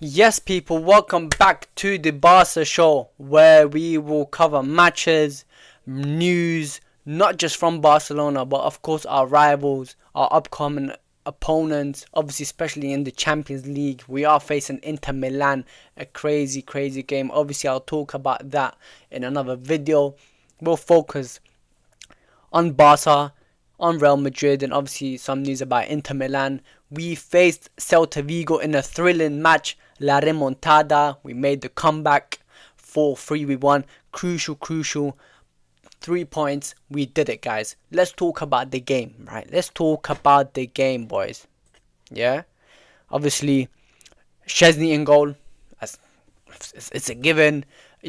Yes, people, welcome back to the Barca show where we will cover matches, news, not just from Barcelona, but of course our rivals, our upcoming opponents, obviously, especially in the Champions League. We are facing Inter Milan, a crazy, crazy game. Obviously, I'll talk about that in another video. We'll focus on Barca, on Real Madrid, and obviously some news about Inter Milan. We faced Celta Vigo in a thrilling match, La Remontada. We made the comeback, 4-3 we won. Crucial 3 points. We did it, guys. Let's talk about the game, right? Let's talk about the game, boys. Yeah? Obviously, Szczesny in goal. It's a given.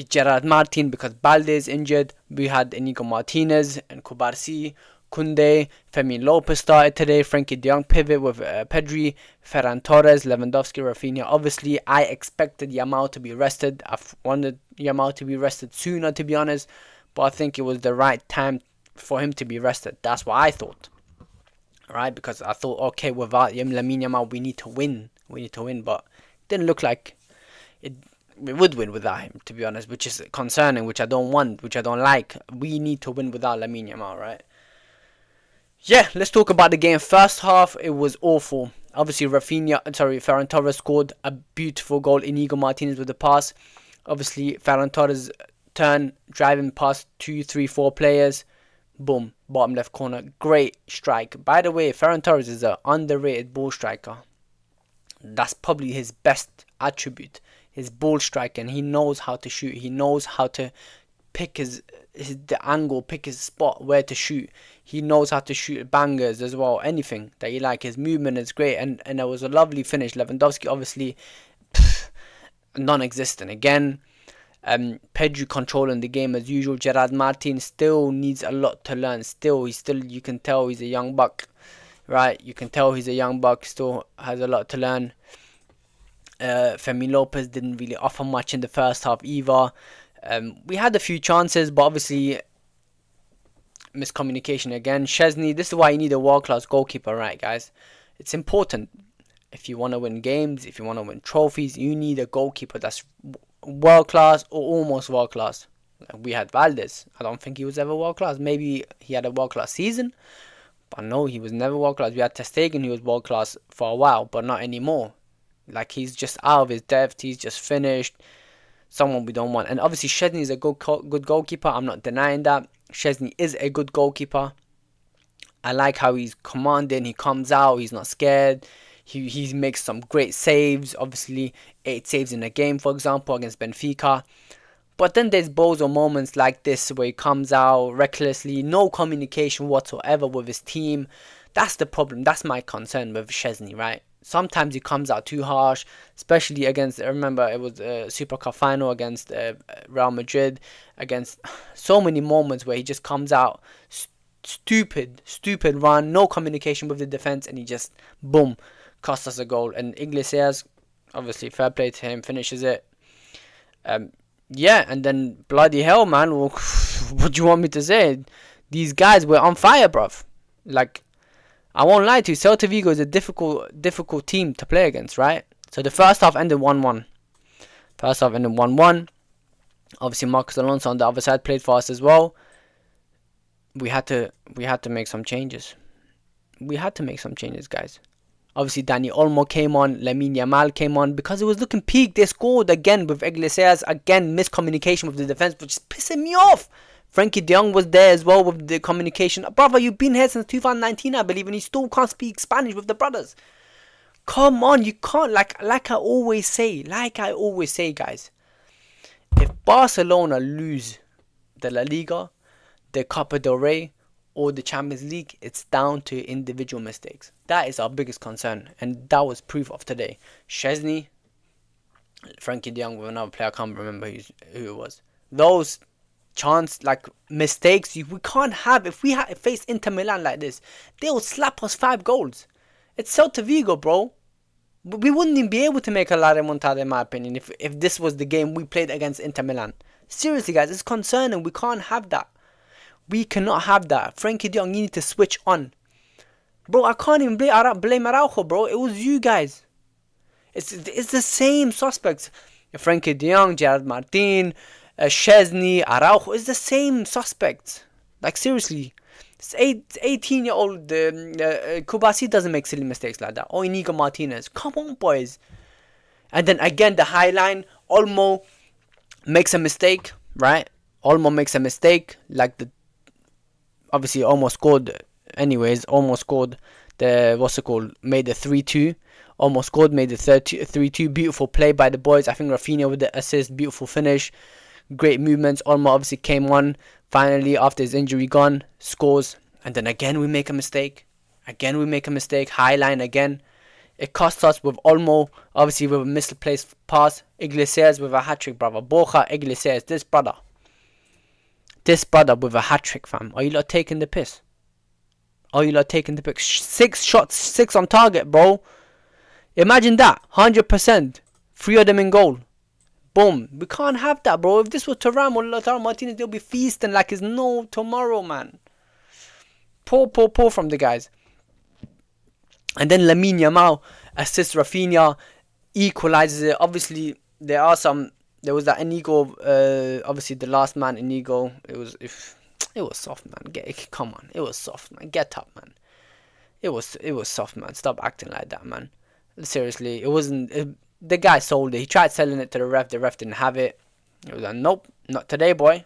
Gerard Martin because Balde is injured. We had Inigo Martinez and Kubarsi, Kunde, Fermin Lopez started today. Frankie de Jong pivot with Pedri, Ferran Torres, Lewandowski, Rafinha. Obviously, I expected Yamal to be rested. I've wanted Yamal to be rested sooner, to be honest. But I think it was the right time for him to be rested. That's what I thought. Right? Because I thought, okay, without Lamine Yamal, we need to win. But it didn't look like it. We would win without him, to be honest, which is concerning, which I don't want, which I don't like. We need to win without Lamine Yamal, right? Yeah, let's talk about the game. First half, it was awful. Obviously, Ferran Torres scored a beautiful goal. Inigo Martinez with the pass. Obviously, Ferran Torres turn, driving past 2, 3, 4 players. Boom, bottom left corner. Great strike. By the way, Ferran Torres is an underrated ball striker. That's probably his best attribute. His ball strike, and he knows how to shoot. He knows how to pick the angle, pick his spot where to shoot. He knows how to shoot bangers as well. Anything that you like. His movement is great, and it was a lovely finish. Lewandowski obviously non-existent again. Pedri controlling the game as usual. Gerard Martin still needs a lot to learn. You can tell he's a young buck, right? You can tell he's a young buck. Still has a lot to learn. Fermin Lopez didn't really offer much in the first half either. We had a few chances, but obviously miscommunication again. Szczesny, this is why you need a world-class goalkeeper, right, guys? It's important. If you want to win games, if you want to win trophies, you need a goalkeeper that's world-class or almost world-class. We had Valdez. I don't think he was ever world-class. Maybe he had a world-class season, but no, he was never world-class. We had Ter Stegen, he was world-class for a while, but not anymore. Like, he's just out of his depth. He's just finished. Someone we don't want. And obviously, Szczesny is a good goalkeeper. I'm not denying that. Szczesny is a good goalkeeper. I like how he's commanding. He comes out. He's not scared. He makes some great saves. Obviously, 8 saves in a game, for example, against Benfica. But then there's bozo moments like this where he comes out recklessly. No communication whatsoever with his team. That's the problem. That's my concern with Szczesny, right? Sometimes he comes out too harsh, especially against, I remember it was a Super Cup final against Real Madrid, against so many moments where he just comes out stupid run, no communication with the defense, and he just, boom, cost us a goal. And Iglesias, obviously fair play to him, finishes it. Yeah, and then bloody hell, man, well, what do you want me to say? These guys were on fire, bruv. Like, I won't lie to you, Celta Vigo is a difficult team to play against, right? So the first half ended 1-1. Obviously, Marcos Alonso on the other side played for us as well. We had to make some changes. Guys. Obviously, Dani Olmo came on, Lamine Yamal came on. Because it was looking peak, they scored again with Iglesias. Again, miscommunication with the defense, which is pissing me off. Frankie de Jong was there as well with the communication. Brother, you've been here since 2019, I believe, and you still can't speak Spanish with the brothers. Come on, you can't. Like I always say, guys. If Barcelona lose the La Liga, the Copa del Rey, or the Champions League, it's down to individual mistakes. That is our biggest concern, and that was proof of today. Szczesny, Frankie de Jong with another player, I can't remember who it was. Those mistakes we can't have. If we face Inter Milan like this, they will slap us 5 goals. It's Celta Vigo, bro. We wouldn't even be able to make a La Remontada, in my opinion, if this was the game we played against Inter Milan. Seriously, guys, it's concerning. We can't have that. We cannot have that. Frankie de Jong, you need to switch on. Bro, I can't even blame Araujo, bro. It was you guys. It's the same suspects. Frankie de Jong, Gerard Martin, Szczesny, Araujo. It's the same suspects. Like, seriously. 18-year-old Kubasi doesn't make silly mistakes like that. Or Inigo Martinez. Come on, boys. And then again, the high line. Olmo makes a mistake, right? Olmo makes a mistake. Like, obviously almost scored. Anyways, almost scored made the 3-2. Almost scored, made the 3-2. Beautiful play by the boys. I think Rafinha with the assist. Beautiful finish. Great movements. Olmo obviously came on. Finally, after his injury gone, scores. And then again we make a mistake. High line again. It cost us with Olmo, obviously with a misplaced pass. Iglesias with a hat-trick, brother. Borja Iglesias, this brother with a hat-trick, fam. Are you lot taking the piss? 6 shots, 6 on target, bro. Imagine that. 100%. 3 of them in goal. Boom. We can't have that, bro. If this was Thuram or Lautaro Martinez, they'll be feasting like it's no tomorrow, man. Poor from the guys. And then Lamine Yamal assists Rafinha, equalizes it. Obviously, there was that Inigo, obviously the last man, Inigo. It was soft, man. Come on. It was soft, man. Get up, man. It was soft, man. Stop acting like that, man. Seriously, it wasn't. The guy sold it. He tried selling it to the ref. The ref didn't have it. He was like, nope, not today, boy.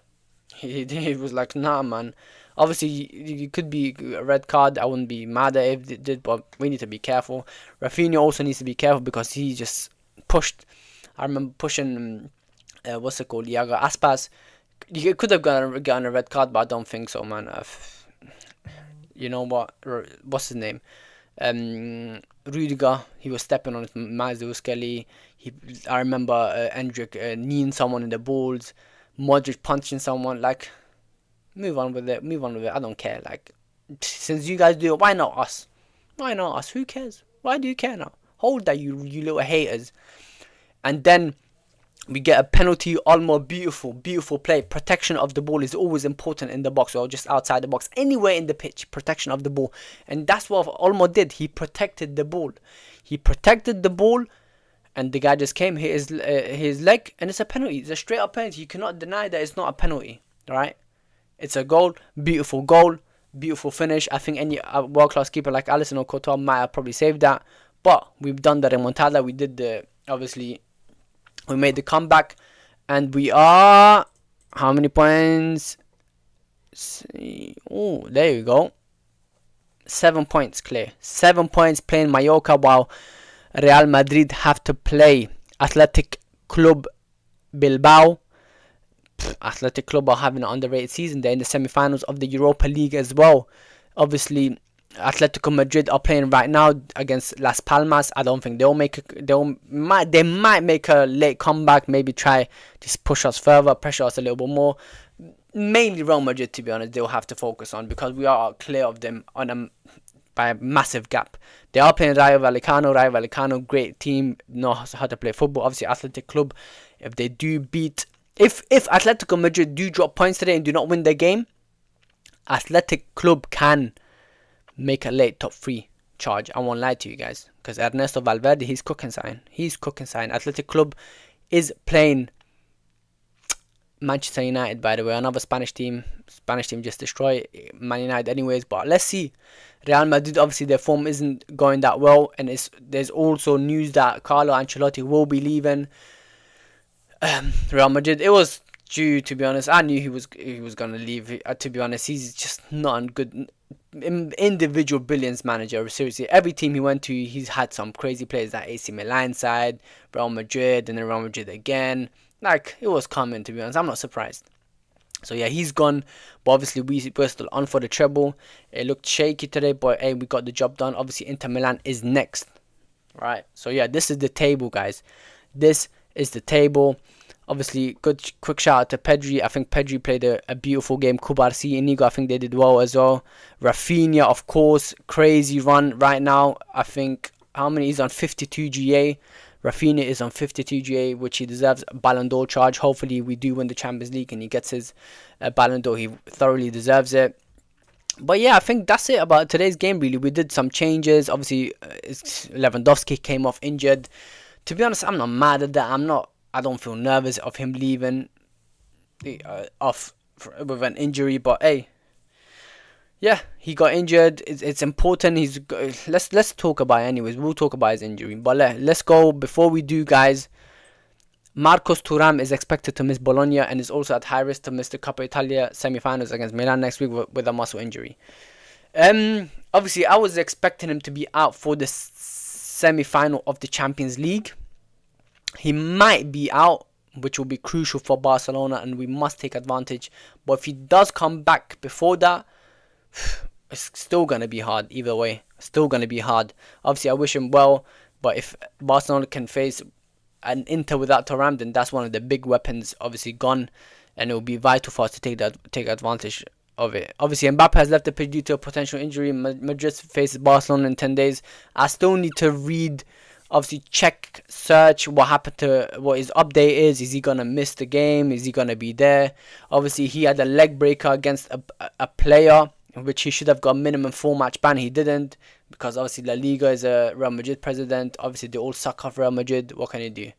He was like, nah, man. Obviously, you could be a red card. I wouldn't be mad at it if it did, but we need to be careful. Rafinha also needs to be careful because he just pushed. I remember pushing, Iago Aspas. You could have gotten a red card, but I don't think so, man. You know what? What's his name? Rudiger. He was stepping on Mazou Skelly. I remember Endrick kneeing someone in the balls. Modric punching someone. Like, move on with it. I don't care. Like, since you guys do it, why not us? Who cares? Why do you care now? Hold that, you little haters. And then we get a penalty. Olmo, beautiful play. Protection of the ball is always important in the box or just outside the box. Anywhere in the pitch, protection of the ball. And that's what Olmo did. He protected the ball. And the guy just came, hit his leg, and it's a penalty. It's a straight up penalty. You cannot deny that it's not a penalty. Alright? It's a goal. Beautiful finish. I think any world-class keeper like Alisson or Courtois might have probably saved that. But we've done the remontada. We did we made the comeback. And we are... How many points? Oh, there you go. 7 points clear. 7 points playing Mallorca while Real Madrid have to play Athletic Club Bilbao. Athletic Club are having an underrated season. They're in the semi-finals of the Europa League as well. Obviously, Atletico Madrid are playing right now against Las Palmas. I don't think they might make a late comeback. Maybe try just push us further, pressure us a little bit more. Mainly Real Madrid, to be honest, they'll have to focus on because we are clear of them by a massive gap. They are playing Rayo Vallecano, great team, knows how to play football. Obviously, Athletic Club, if they do beat... If Atletico Madrid do drop points today and do not win their game, Athletic Club can make a late top 3 charge. I won't lie to you guys. Because Ernesto Valverde, he's cooking sign. Athletic Club is playing Manchester United, by the way. Another Spanish team. Just destroy Man United anyways. But let's see. Real Madrid, obviously, their form isn't going that well. And there's also news that Carlo Ancelotti will be leaving Real Madrid. It was due, to be honest. I knew he was going to leave. To be honest, he's just not a good individual brilliance manager. Seriously, every team he went to, he's had some crazy players. That AC Milan side, Real Madrid, and then Real Madrid again. Like, it was coming, to be honest. I'm not surprised. So yeah, he's gone. But obviously, we're still on for the treble. It looked shaky today, but hey, we got the job done. Obviously, Inter Milan is next. Right. So yeah, this is the table, guys. This is the table. Obviously, quick shout out to Pedri. I think Pedri played a beautiful game. Kubarsi, Inigo, I think they did well as well. Rafinha, of course, crazy run right now. I think, how many? He's on 52 GA. Rafinha is on 52 GA, which he deserves a Ballon d'Or charge. Hopefully, we do win the Champions League and he gets his Ballon d'Or. He thoroughly deserves it. But yeah, I think that's it about today's game, really. We did some changes. Obviously, Lewandowski came off injured. To be honest, I'm not mad at that. I don't feel nervous of him leaving off with an injury. But hey, yeah, he got injured. It's important. Let's talk about it anyways. We'll talk about his injury. But let's go. Before we do, guys, Marcos Thuram is expected to miss Bologna and is also at high risk to miss the Coppa Italia semi-finals against Milan next week with a muscle injury. Obviously, I was expecting him to be out for the semi-final of the Champions League. He might be out, which will be crucial for Barcelona, and we must take advantage. But if he does come back before that, it's still going to be hard either way. Still going to be hard. Obviously, I wish him well, but if Barcelona can face an Inter without Thuram, then that's one of the big weapons obviously gone, and it will be vital for us to take advantage of it. Obviously, Mbappe has left the pitch due to a potential injury. Madrid faces Barcelona in 10 days. I still need to read, obviously check, search what happened to, what his update is. Is he going to miss the game? Is he going to be there? Obviously, he had a leg breaker against a player, which he should have got minimum 4-match ban. He didn't, because obviously La Liga is a Real Madrid president. Obviously, they all suck off Real Madrid. What can you do?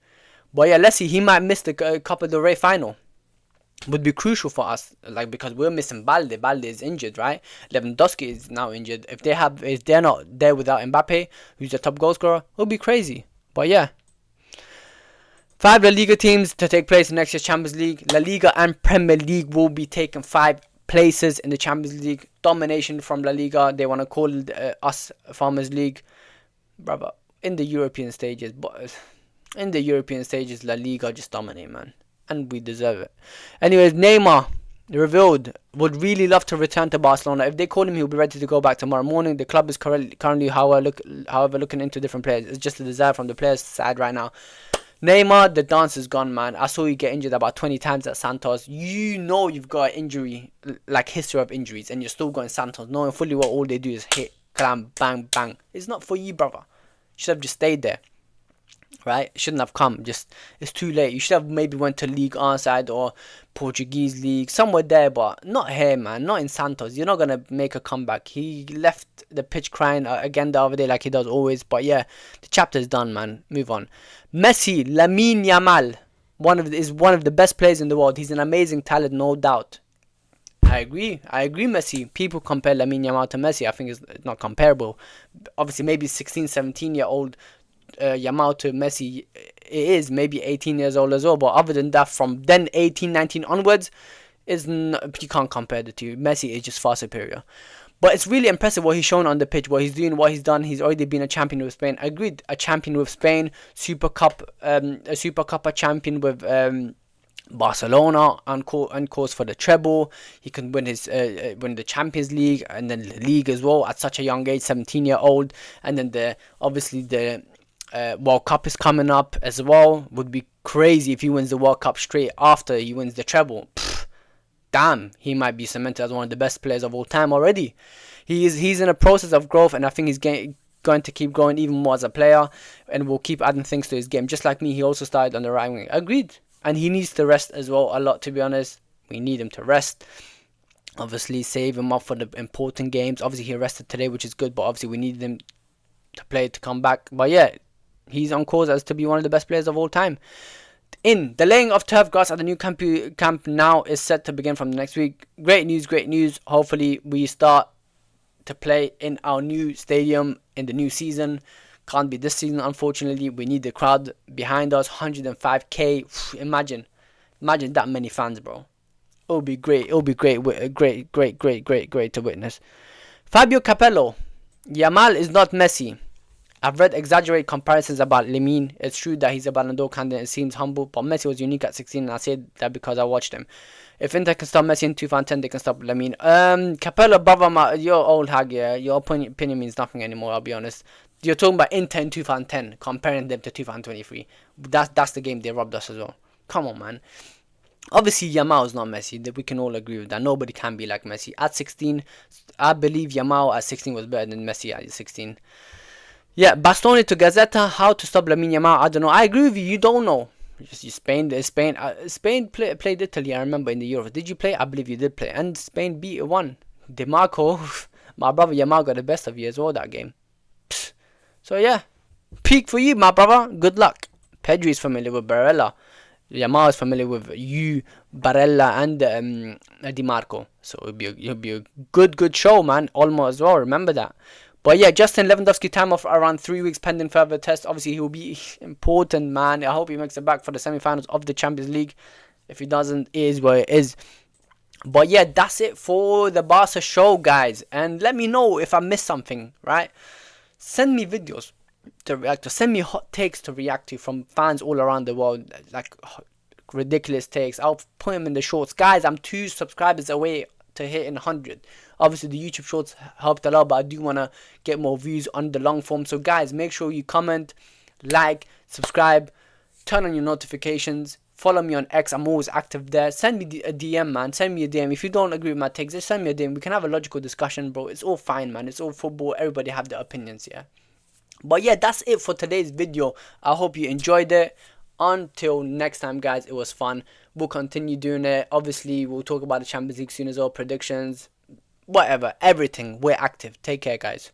But yeah, let's see. He might miss the Copa del Rey final. Would be crucial for us, like, because we're missing Balde. Balde is injured, right? Lewandowski is now injured. If they're not there without Mbappe, who's the top goal scorer, it'll be crazy. But yeah, 5 La Liga teams to take place in next year's Champions League. La Liga and Premier League will be taking 5 places in the Champions League. Domination from La Liga. They want to call us Farmers League, brother. In the European stages, La Liga just dominate, man, and we deserve it. Anyways, Neymar revealed would really love to return to Barcelona. If they call him, he'll be ready to go back tomorrow morning. The club is currently, however, looking into different players. It's just a desire from the players' side right now. Neymar, the dance is gone, man. I saw you get injured about 20 times at Santos. You know you've got an injury, like history of injuries, and you're still going Santos, knowing fully well all they do is hit, clam, bang, bang. It's not for you, brother. You should have just stayed there. Right? Shouldn't have come. Just, it's too late. You should have maybe went to League On side or Portuguese League, somewhere there, but not here, man. Not in Santos. You're not gonna make a comeback. He left the pitch crying again the other day, like he does always. But yeah, the chapter is done, man. Move on. Messi, Lamine Yamal, is one of the best players in the world. He's an amazing talent, no doubt. I agree, Messi. People compare Lamine Yamal to Messi. I think it's not comparable. Obviously, maybe 16, 17-year-old Yamal to Messi, it is maybe 18 years old as well, but other than that, from then 18, 19 onwards, you can't compare the two. Messi is just far superior. But it's really impressive what he's shown on the pitch, what he's doing, what he's done. He's already been a champion with Spain. Agreed, a champion with Spain, Super Cup, a Super Cup champion with Barcelona, on course for the treble. He can win the Champions League and then the league as well at such a young age, 17-year-old, and then the World Cup is coming up as well. Would be crazy if he wins the World Cup straight after he wins the treble. Damn, he might be cemented as one of the best players of all time already. He's in a process of growth, and I think he's going to keep growing even more as a player, and will keep adding things to his game. Just like me, he also started on the right wing. Agreed. And he needs to rest as well a lot, to be honest. We need him to rest. Obviously, save him up for the important games. Obviously, he rested today, which is good, but obviously we need him to come back. But yeah, he's on course as to be one of the best players of all time. The laying of turf grass at the new camp now is set to begin from the next week. Great news. Hopefully we start to play in our new stadium in the new season. Can't be this season, unfortunately. We need the crowd behind us. 105k. Imagine that many fans, bro. It'll be great. Great to witness. Fabio Capello. Yamal is not Messi. I've read exaggerated comparisons about Lamine. It's true that he's a Ballon d'Or candidate and seems humble, but Messi was unique at 16, and I say that because I watched him. If Inter can stop Messi in 2010, they can stop Lamine. Capello, brother, you're old hag, yeah. Your opinion means nothing anymore, I'll be honest. You're talking about Inter in 2010, comparing them to 2023. That's the game they robbed us as well. Come on, man. Obviously, Yamal is not Messi. We can all agree with that. Nobody can be like Messi. At 16, I believe Yamal at 16 was better than Messi at 16. Yeah, Bastoni to Gazzetta, how to stop Lamine Yamal. I don't know. I agree with you. You don't know. Spain played Italy, I remember, in the Euros. Did you play? I believe you did play. And Spain won. DeMarco, my brother Yamal got the best of you as well that game. So yeah, peak for you, my brother. Good luck. Pedri is familiar with Barella. Yamal is familiar with you, Barella, and Di Marco. So it'll be a good show, man. Olmo as well. Remember that. But yeah, Justin Lewandowski time off around 3 weeks pending further test. Obviously, he will be important, man. I hope he makes it back for the semi-finals of the Champions League. If he doesn't, it is what it is. But yeah, that's it for the Barca show, guys. And let me know if I missed something, right? Send me videos to react to. Send me hot takes to react to from fans all around the world. Like ridiculous takes. I'll put them in the shorts. Guys, I'm 2 subscribers away to hitting 100. Obviously, the YouTube shorts helped a lot, but I do want to get more views on the long form. So guys, make sure you comment, like, subscribe, turn on your notifications. Follow me on X. I'm always active there. Send me a DM, man. Send me a DM. If you don't agree with my takes, just send me a DM. We can have a logical discussion, bro. It's all fine, man. It's all football. Everybody have their opinions, yeah. But yeah, that's it for today's video. I hope you enjoyed it. Until next time, guys, it was fun. We'll continue doing it. Obviously, we'll talk about the Champions League soon as well. Predictions, whatever, everything. We're active. Take care, guys.